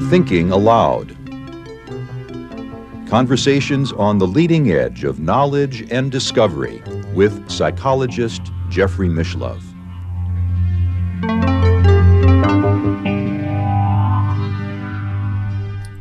Thinking Aloud. Conversations on the leading edge of knowledge and discovery with psychologist Jeffrey Mishlove.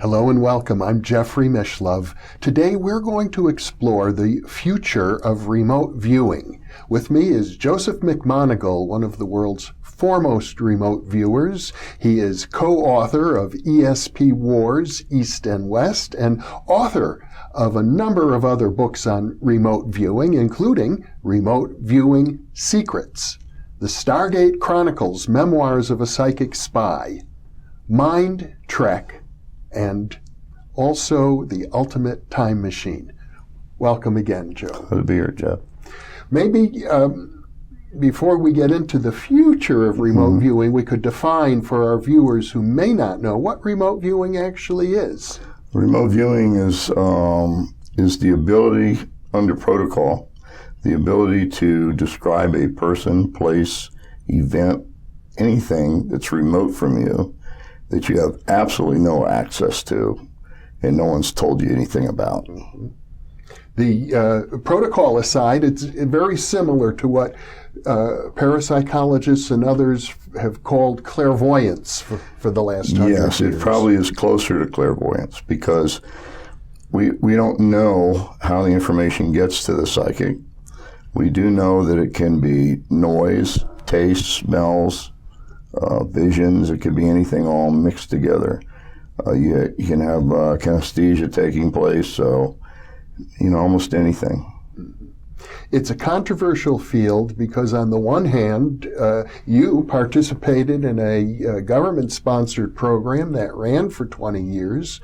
Hello and welcome. I'm Jeffrey Mishlove. Today we're going to explore the future of remote viewing. With me is Joseph McMoneagle, one of the world's foremost remote viewers. He is co-author of ESP Wars, East and West, and author of a number of other books on remote viewing, including Remote Viewing Secrets, The Stargate Chronicles, Memoirs of a Psychic Spy, Mind Trek, and also The Ultimate Time Machine. Welcome again, Joe. Good to be here, Jeff. Maybe before we get into the future of remote viewing, we could define for our viewers who may not know what remote viewing actually is. Remote viewing is the ability, under protocol, the ability to describe a person, place, event, anything that's remote from you that you have absolutely no access to and no one's told you anything about. The protocol aside, it's very similar to what parapsychologists and others have called clairvoyance for the last 100 years. Yes, it probably is closer to clairvoyance because we don't know how the information gets to the psychic. We do know that it can be noise, taste, smells, visions. It could be anything all mixed together. You can have kinesthesia taking place, so almost anything. It's a controversial field because on the one hand, you participated in a government-sponsored program that ran for 20 years.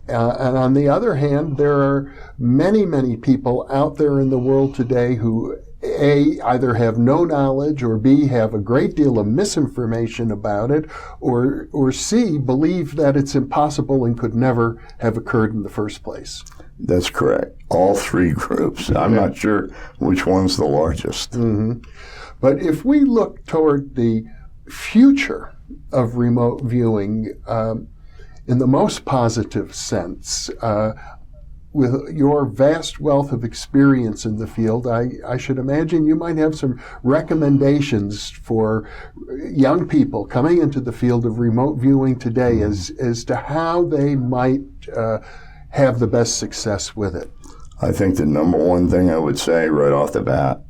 And on the other hand, there are many, many people out there in the world today who A, either have no knowledge, or B, have a great deal of misinformation about it, or C, believe that it's impossible and could never have occurred in the first place. That's correct. All three groups. I'm not sure which one's the largest. Mm-hmm. But if we look toward the future of remote viewing, in the most positive sense, with your vast wealth of experience in the field, I should imagine you might have some recommendations for young people coming into the field of remote viewing today as to how they might have the best success with it. I think the number one thing I would say right off the bat,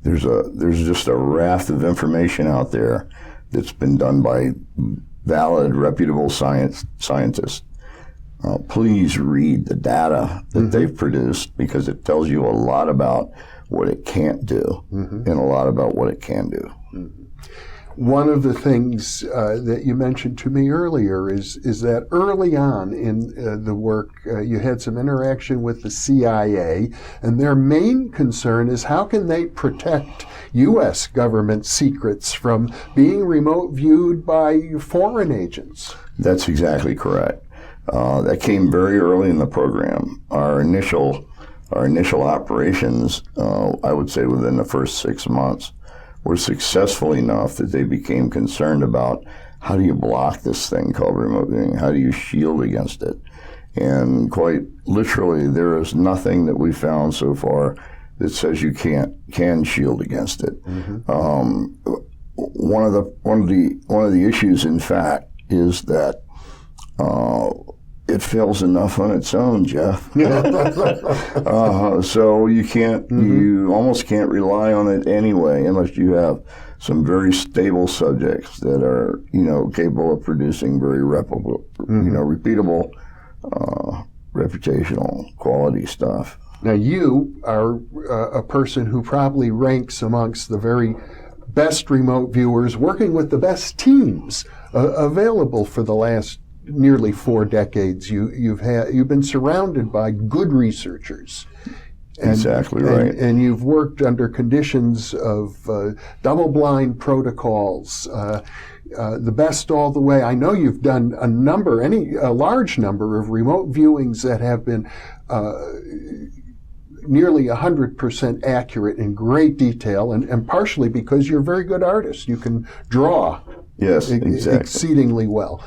there's just a raft of information out there that's been done by valid, reputable scientists. Please read the data that they've produced because it tells you a lot about what it can't do and a lot about what it can do. One of the things that you mentioned to me earlier is that early on in the work, you had some interaction with the CIA, and their main concern is how can they protect U.S. government secrets from being remote viewed by foreign agents? That's exactly correct. That came very early in the program. Our initial operations, I would say within the first 6 months, were successful enough that they became concerned about how do you block this thing called remote viewing? How do you shield against it? And quite literally, there is nothing that we found so far that says you can shield against it. One of the issues, in fact, is that it fails enough on its own, Jeff. So you almost can't rely on it anyway, unless you have some very stable subjects that are, capable of producing very repeatable, reputational quality stuff. Now, you are a person who probably ranks amongst the very best remote viewers, working with the best teams available for the last nearly 4 decades. You've been surrounded by good researchers. Exactly right. And you've worked under conditions of double-blind protocols, the best all the way. I know you've done a large number of remote viewings that have been nearly 100% accurate in great detail, and partially because you're a very good artist. You can draw exceedingly well.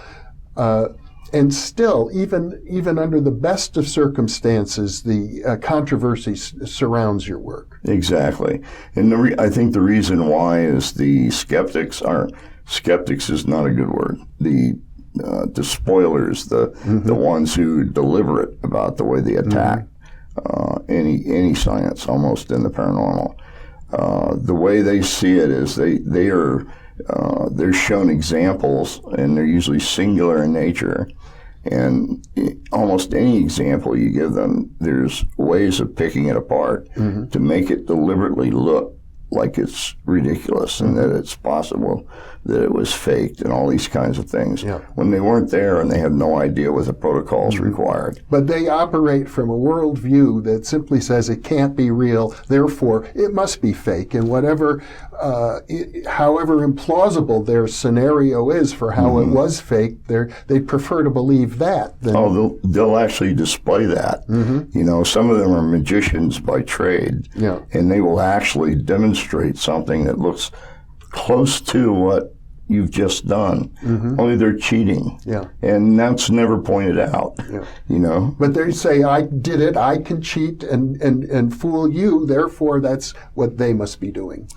And still, even under the best of circumstances, the controversy surrounds your work. Exactly. And I think the reason why is the skeptics is not a good word. The spoilers, the ones who deliberate about the way they attack any science, almost in the paranormal. The way they see it is they're shown examples, and they're usually singular in nature. And almost any example you give them, there's ways of picking it apart to make it deliberately look like it's ridiculous and that it's possible that it was faked and all these kinds of things when they weren't there and they have no idea what the protocols required. But they operate from a worldview that simply says it can't be real, therefore it must be fake. And however implausible their scenario is for how it was fake, they'd prefer to believe that. They'll actually display that. You know, some of them are magicians by trade, and they will actually demonstrate something that looks close to what you've just done, only they're cheating. And that's never pointed out, you know. But they say, I did it, I can cheat and fool you, therefore that's what they must be doing.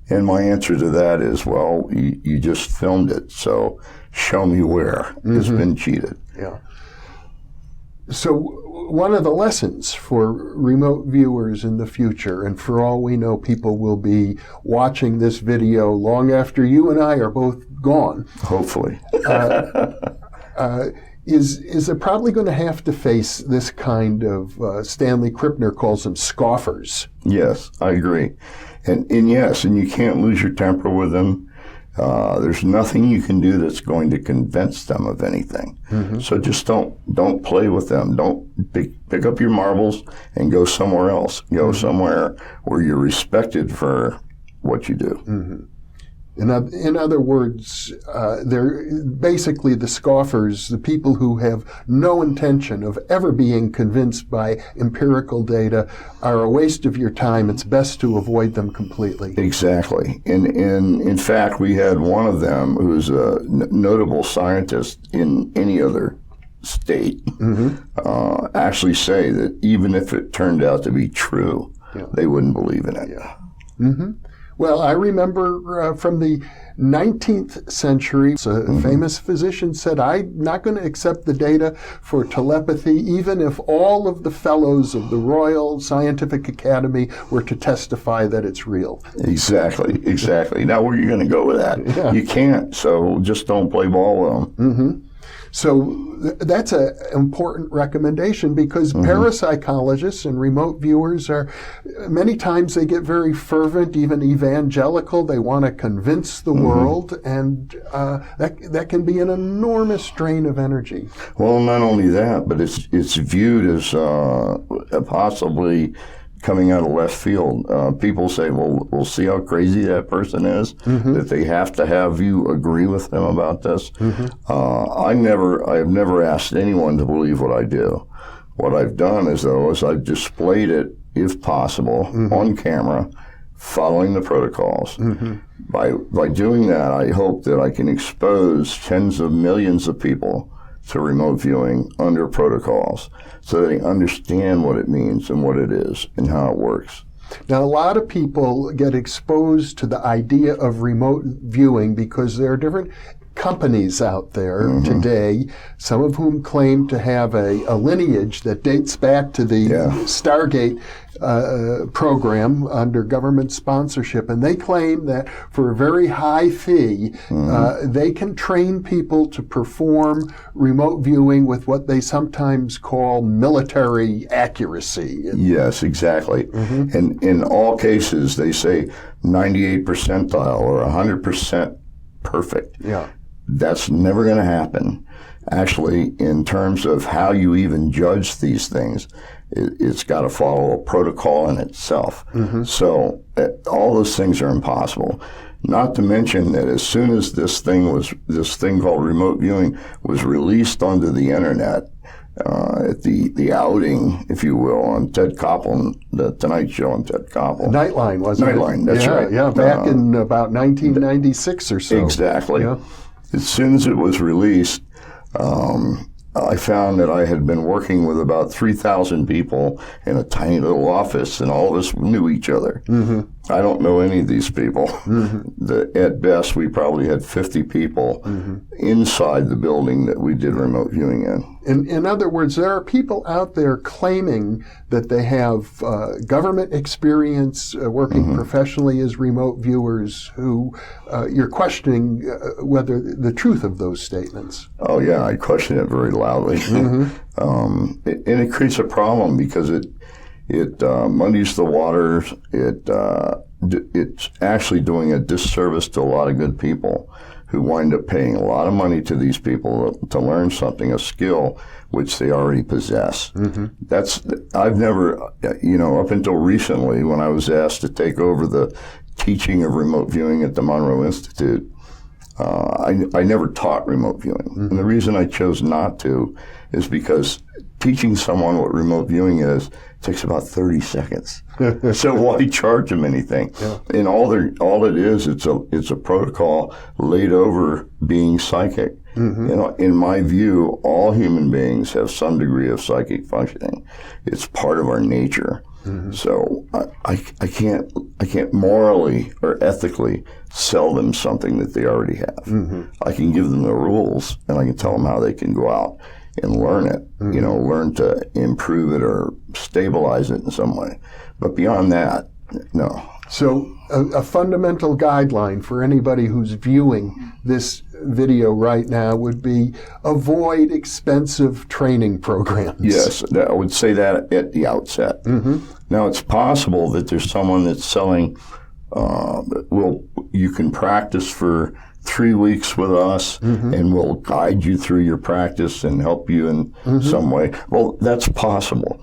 And my answer to that is, well, you just filmed it, so show me where it's been cheated. So one of the lessons for remote viewers in the future, and for all we know, people will be watching this video long after you and I are both gone. Hopefully. Is they're probably going to have to face this kind of, Stanley Krippner calls them scoffers. Yes, I agree. And you can't lose your temper with them. There's nothing you can do that's going to convince them of anything. So just don't play with them. Don't pick up your marbles and go somewhere else. Go somewhere where you're respected for what you do. In other words, they're basically the scoffers, the people who have no intention of ever being convinced by empirical data, are a waste of your time. It's best to avoid them completely. Exactly. And in fact, we had one of them who's a notable scientist in any other state actually say that even if it turned out to be true, they wouldn't believe in it. Well, I remember from the 19th century, a famous physician said, I'm not going to accept the data for telepathy, even if all of the fellows of the Royal Scientific Academy were to testify that it's real. Exactly. Now, where are you going to go with that? You can't, so just don't play ball with them. So that's an important recommendation, because parapsychologists and remote viewers many times they get very fervent, even evangelical. They want to convince the world, and that can be an enormous drain of energy. Well, not only that, but it's viewed as possibly coming out of left field. People say, well, we'll see how crazy that person is, that they have to have you agree with them about this. I have never asked anyone to believe what I do. What I've done is I've displayed it, if possible, on camera, following the protocols. By doing that, I hope that I can expose tens of millions of people to remote viewing under protocols, so they understand what it means and what it is and how it works. Now, a lot of people get exposed to the idea of remote viewing because there are different companies out there today, some of whom claim to have a lineage that dates back to the Stargate program under government sponsorship, and they claim that for a very high fee, they can train people to perform remote viewing with what they sometimes call military accuracy. Yes, exactly. And in all cases, they say 98 percentile or 100% perfect. That's never going to happen. Actually, in terms of how you even judge these things, it's got to follow a protocol in itself. So all those things are impossible. Not to mention that as soon as this thing called remote viewing was released onto the internet, at the outing, if you will, on Ted Koppel, the Tonight Show on Ted Koppel. Nightline, wasn't it? Nightline, that's right. Yeah, back in about 1996 or so. Exactly. Yeah. As soon as it was released, I found that I had been working with about 3,000 people in a tiny little office, and all of us knew each other. I don't know any of these people. At best, we probably had 50 people inside the building that we did remote viewing in. In other words, there are people out there claiming that they have government experience working professionally as remote viewers who you're questioning whether the truth of those statements. Oh, yeah, I question it very loudly. And it creates a problem because it muddies the waters. It's actually doing a disservice to a lot of good people who wind up paying a lot of money to these people to learn something, a skill which they already possess. I've never, up until recently when I was asked to take over the teaching of remote viewing at the Monroe Institute, I never taught remote viewing. And the reason I chose not to is because teaching someone what remote viewing is takes about 30 seconds. So why charge them anything? And all it is, it's a protocol laid over being psychic. In my view, all human beings have some degree of psychic functioning. It's part of our nature. So I can't morally or ethically sell them something that they already have. I can give them the rules, and I can tell them how they can go out and learn it, learn to improve it or stabilize it in some way. But beyond that, no. So a fundamental guideline for anybody who's viewing this video right now would be avoid expensive training programs. Yes, I would say that at the outset. Now, it's possible that there's someone that's selling, you can practice for 3 weeks with us and we'll guide you through your practice and help you in some way. Well, that's possible.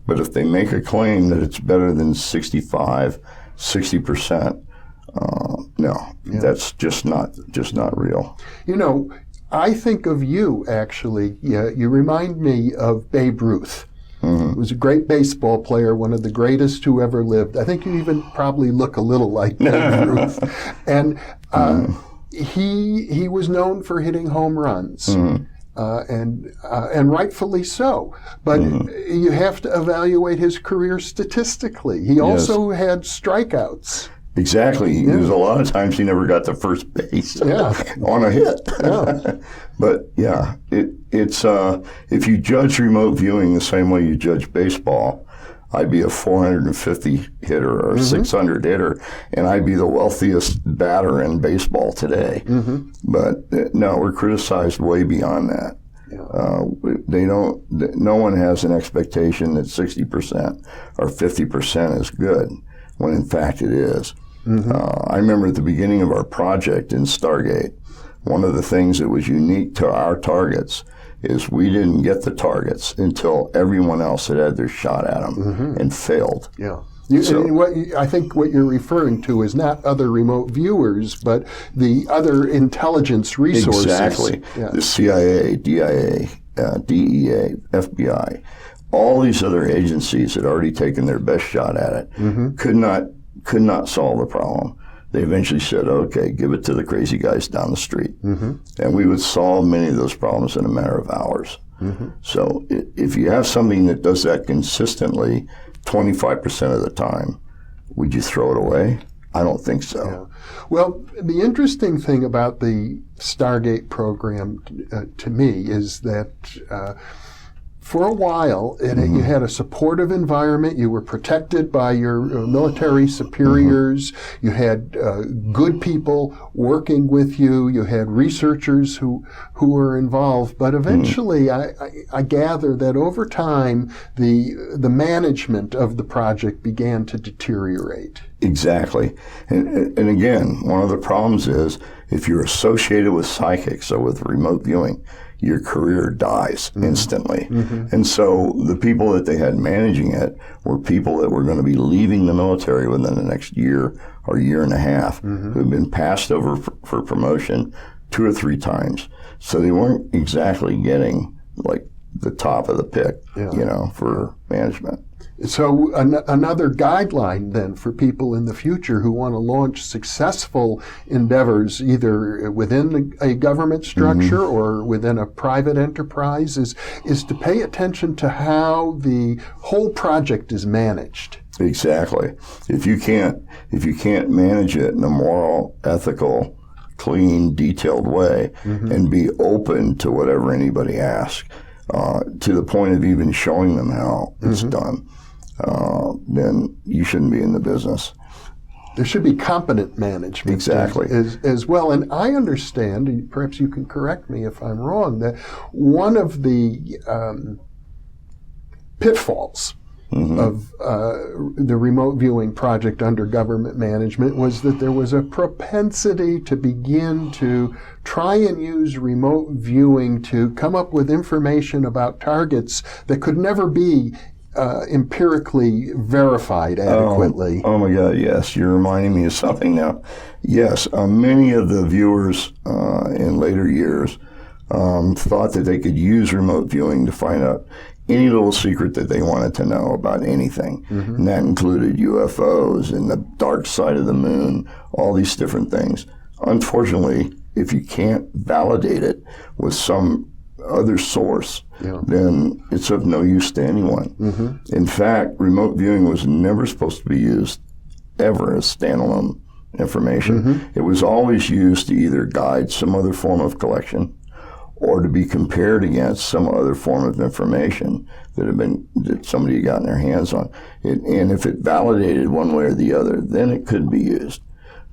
But if they make a claim that it's better than 65, 60%, no, that's just not real. I think of you, actually. You remind me of Babe Ruth. He was a great baseball player, one of the greatest who ever lived. I think you even probably look a little like Babe Ruth. And he was known for hitting home runs, and rightfully so. But you have to evaluate his career statistically. He also had strikeouts. Exactly. There's a lot of times he never got to first base on a hit. But it's if you judge remote viewing the same way you judge baseball, I'd be a 450 hitter or 600 hitter, and I'd be the wealthiest batter in baseball today. But no, we're criticized way beyond that. No one has an expectation that 60% or 50% is good, when in fact it is. I remember at the beginning of our project in Stargate, one of the things that was unique to our targets is we didn't get the targets until everyone else had had their shot at them and failed. I think what you're referring to is not other remote viewers, but the other intelligence resources. Exactly. The CIA, DIA, DEA, FBI, all these other agencies had already taken their best shot at it, could not solve the problem. They eventually said, okay, give it to the crazy guys down the street. And we would solve many of those problems in a matter of hours. So if you have something that does that consistently 25% of the time, would you throw it away? I don't think so. Well, the interesting thing about the Stargate program to me is that for a while, you had a supportive environment. You were protected by your military superiors. You had good people working with you. You had researchers who were involved. But eventually, I gather that over time, the management of the project began to deteriorate. Exactly. And again, one of the problems is if you're associated with psychics or with remote viewing, your career dies instantly. And so the people that they had managing it were people that were going to be leaving the military within the next year or year and a half, who had been passed over for promotion 2 or 3 times. So they weren't exactly getting like the top of the pick, for management. So another guideline then for people in the future who want to launch successful endeavors, either within a government structure or within a private enterprise, is to pay attention to how the whole project is managed. Exactly. If you can't manage it in a moral, ethical, clean, detailed way, and be open to whatever anybody asks, to the point of even showing them how it's done, then you shouldn't be in the business. There should be competent management exactly as well. And I understand, and perhaps you can correct me if I'm wrong, that one of the pitfalls of the remote viewing project under government management was that there was a propensity to begin to try and use remote viewing to come up with information about targets that could never be empirically verified adequately. Oh my God, yes. You're reminding me of something now. Yes, many of the viewers in later years thought that they could use remote viewing to find out any little secret that they wanted to know about anything. And that included UFOs and the dark side of the moon, all these different things. Unfortunately, if you can't validate it with some other source, then it's of no use to anyone. In fact, remote viewing was never supposed to be used ever as standalone information. It was always used to either guide some other form of collection or to be compared against some other form of information that somebody had gotten their hands on. And if it validated one way or the other, then it could be used.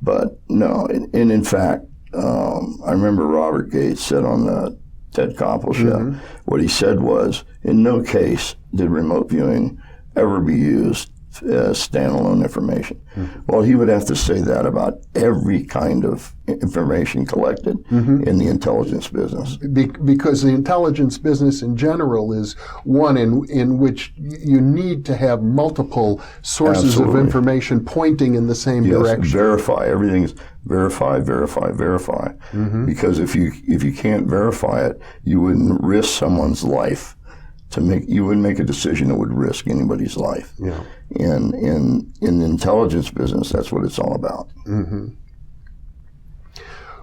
But no, and in fact, I remember Robert Gates said on the Ted Koppel show, what he said was, in no case did remote viewing ever be used as standalone information. Well, he would have to say that about every kind of information collected in the intelligence business. Because the intelligence business in general is one in which you need to have multiple sources of information pointing in the same direction. Verify. Everything's verify. Because if you can't verify it, you wouldn't risk someone's life. You wouldn't make a decision that would risk anybody's life. And in the intelligence business, that's what it's all about.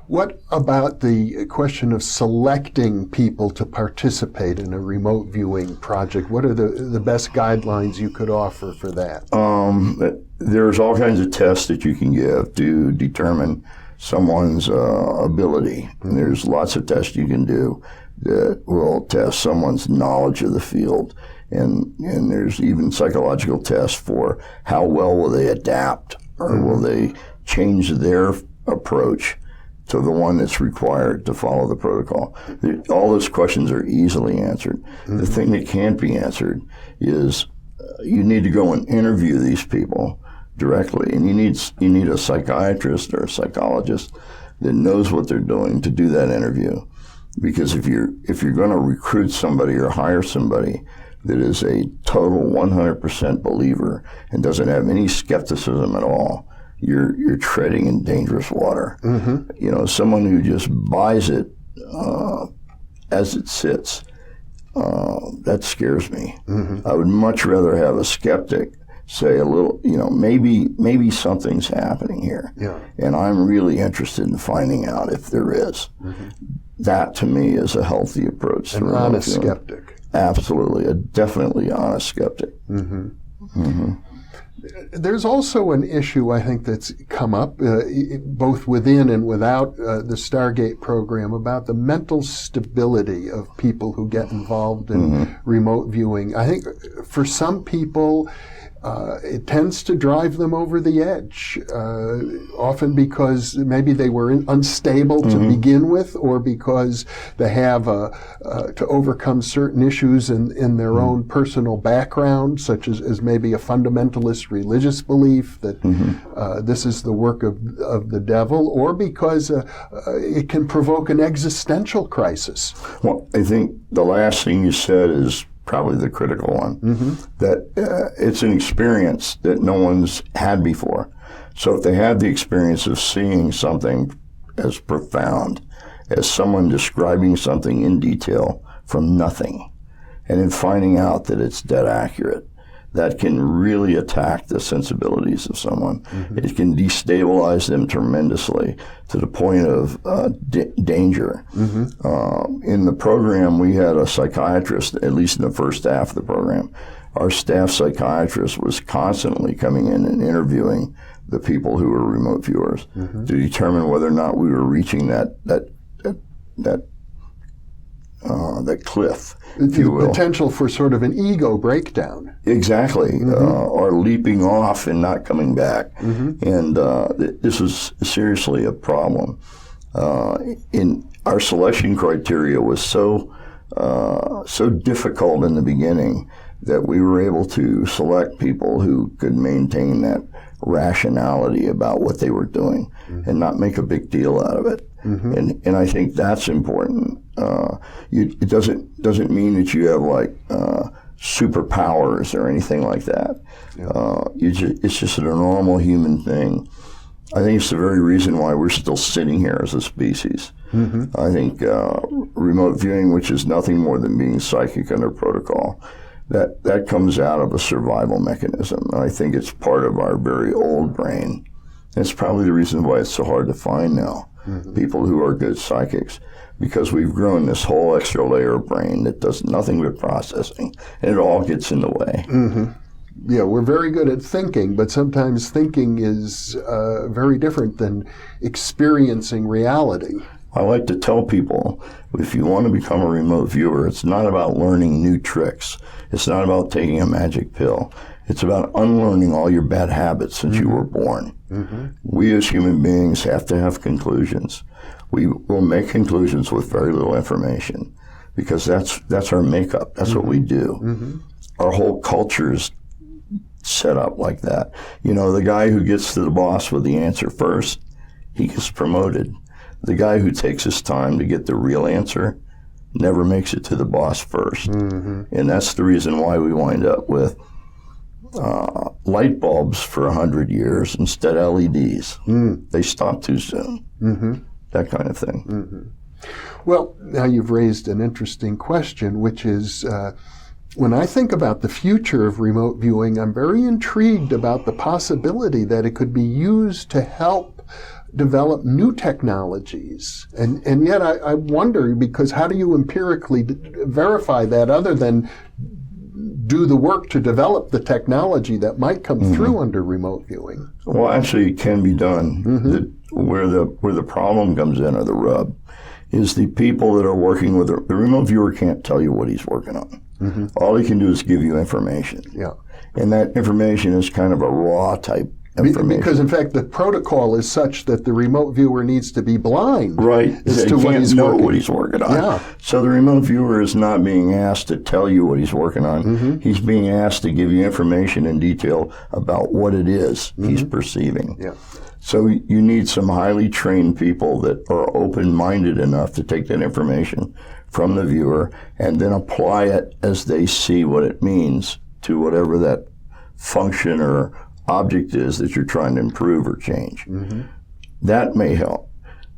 What about the question of selecting people to participate in a remote viewing project? What are the best guidelines you could offer for that? There's all kinds of tests that you can give to determine someone's ability. And there's lots of tests you can do that will test someone's knowledge of the field. And there's even psychological tests for how well will they adapt, or will they change their approach to the one that's required to follow the protocol. All those questions are easily answered. The thing that can't be answered is you need to go and interview these people directly, and you need a psychiatrist or a psychologist that knows what they're doing to do that interview. Because if you're going to recruit somebody or hire somebody that is a total 100% believer and doesn't have any skepticism at all, you're treading in dangerous water. Someone who just buys it as it sits, that scares me. I would much rather have a skeptic say a little, maybe something's happening here, and I'm really interested in finding out if there is. That, to me, is a healthy approach. An honest skeptic. Absolutely, a definitely honest skeptic. There's also an issue, I think, that's come up, both within and without the Stargate program, about the mental stability of people who get involved in remote viewing. I think for some people, it tends to drive them over the edge, often because maybe they were unstable to begin with, or because they have to overcome certain issues in their own personal background, such as maybe a fundamentalist religious belief that this is the work of the devil, or because it can provoke an existential crisis. Well, I think the last thing you said is probably the critical one, that it's an experience that no one's had before. So if they had the experience of seeing something as profound as someone describing something in detail from nothing, and in finding out that it's dead accurate, that can really attack the sensibilities of someone. It can destabilize them tremendously to the point of danger. In the program, we had a psychiatrist, at least in the first half of the program. Our staff psychiatrist was constantly coming in and interviewing the people who were remote viewers to determine whether or not we were reaching that cliff, if you will. Potential for sort of an ego breakdown. Exactly, or leaping off and not coming back. And this was seriously a problem. In our selection criteria was so difficult in the beginning that we were able to select people who could maintain that rationality about what they were doing and not make a big deal out of it. And I think that's important. It doesn't mean that you have like superpowers or anything like that. It's just a normal human thing. I think it's the very reason why we're still sitting here as a species. I think remote viewing, which is nothing more than being psychic under protocol, that comes out of a survival mechanism. And I think it's part of our very old brain. It's probably the reason why it's so hard to find now, people who are good psychics, because we've grown this whole extra layer of brain that does nothing but processing, and it all gets in the way. Yeah, we're very good at thinking, but sometimes thinking is very different than experiencing reality. I like to tell people, if you want to become a remote viewer, it's not about learning new tricks. It's not about taking a magic pill. It's about unlearning all your bad habits since you were born. We as human beings have to have conclusions. We will make conclusions with very little information because that's our makeup. That's what we do. Our whole culture is set up like that. You know, the guy who gets to the boss with the answer first, he gets promoted. The guy who takes his time to get the real answer never makes it to the boss first. And that's the reason why we wind up with light bulbs for 100 years instead of LEDs. They stop too soon. That kind of thing. Well, now you've raised an interesting question, which is, when I think about the future of remote viewing, I'm very intrigued about the possibility that it could be used to help develop new technologies. And yet I wonder, because how do you empirically verify that other than do the work to develop the technology that might come through under remote viewing? Well, actually, it can be done. Where the problem comes in, or the rub, is the people that are working with the remote viewer can't tell you what he's working on. All he can do is give you information. And that information is kind of a raw type information. Because, in fact, the protocol is such that the remote viewer needs to be blind as to what he's working on. So the remote viewer is not being asked to tell you what he's working on. He's being asked to give you information in detail about what it is he's perceiving. So you need some highly trained people that are open-minded enough to take that information from the viewer and then apply it as they see what it means to whatever that function or object is that you're trying to improve or change. That may help.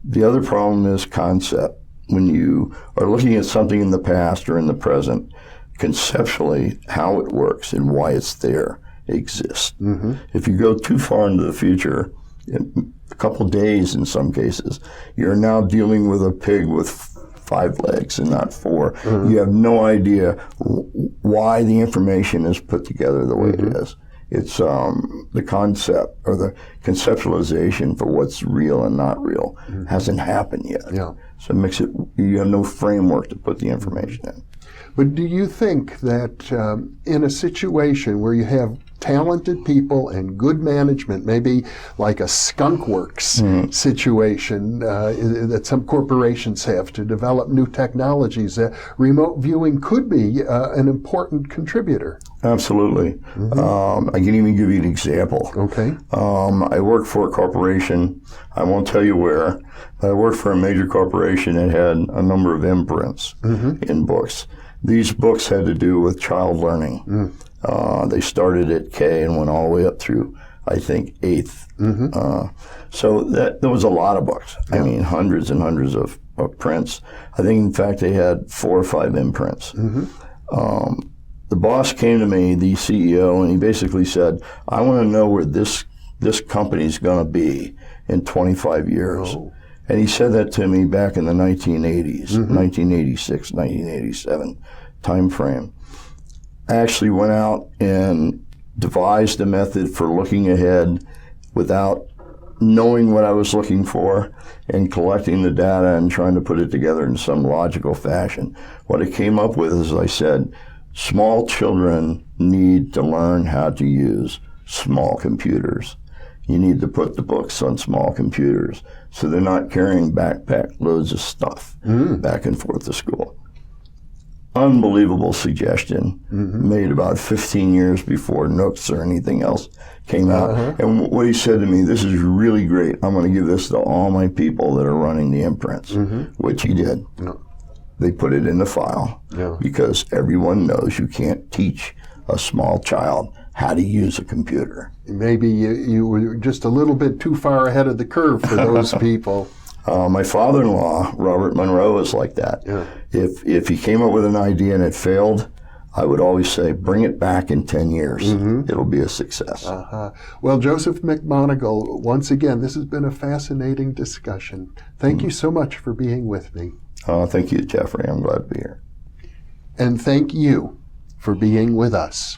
The other problem is concept. When you are looking at something in the past or in the present, conceptually how it works and why it's there exists. If you go too far into the future, a couple days in some cases, you're now dealing with a pig with 5 legs and not 4. You have no idea why the information is put together the way it is. It's the concept or the conceptualization for what's real and not real hasn't happened yet. So it makes it, you have no framework to put the information in. But do you think that in a situation where you have talented people and good management, maybe like a skunkworks situation that some corporations have to develop new technologies, remote viewing could be an important contributor? Absolutely. I can even give you an example. Okay. I work for a corporation, I won't tell you where, but I worked for a major corporation that had a number of imprints in books. These books had to do with child learning. They started at K and went all the way up through, I think, 8th. So there was a lot of books. I mean, hundreds and hundreds of prints. I think, in fact, they had 4 or 5 imprints. The boss came to me, the CEO, and he basically said, I want to know where this company's going to be in 25 years. Oh. And he said that to me back in the 1980s, 1986, 1987 time frame. I actually went out and devised a method for looking ahead without knowing what I was looking for and collecting the data and trying to put it together in some logical fashion. What I came up with, as I said, small children need to learn how to use small computers. You need to put the books on small computers so they're not carrying backpack loads of stuff back and forth to school. Unbelievable suggestion, made about 15 years before Nooks or anything else came out. And what he said to me, this is really great. I'm going to give this to all my people that are running the imprints, which he did. They put it in the file because everyone knows you can't teach a small child how to use a computer. Maybe you were just a little bit too far ahead of the curve for those people. My father-in-law, Robert Monroe, is like that. Yeah. If he came up with an idea and it failed, I would always say, bring it back in 10 years. It'll be a success. Well, Joseph McMoneagle, once again, this has been a fascinating discussion. Thank you so much for being with me. Thank you, Jeffrey. I'm glad to be here. And thank you for being with us.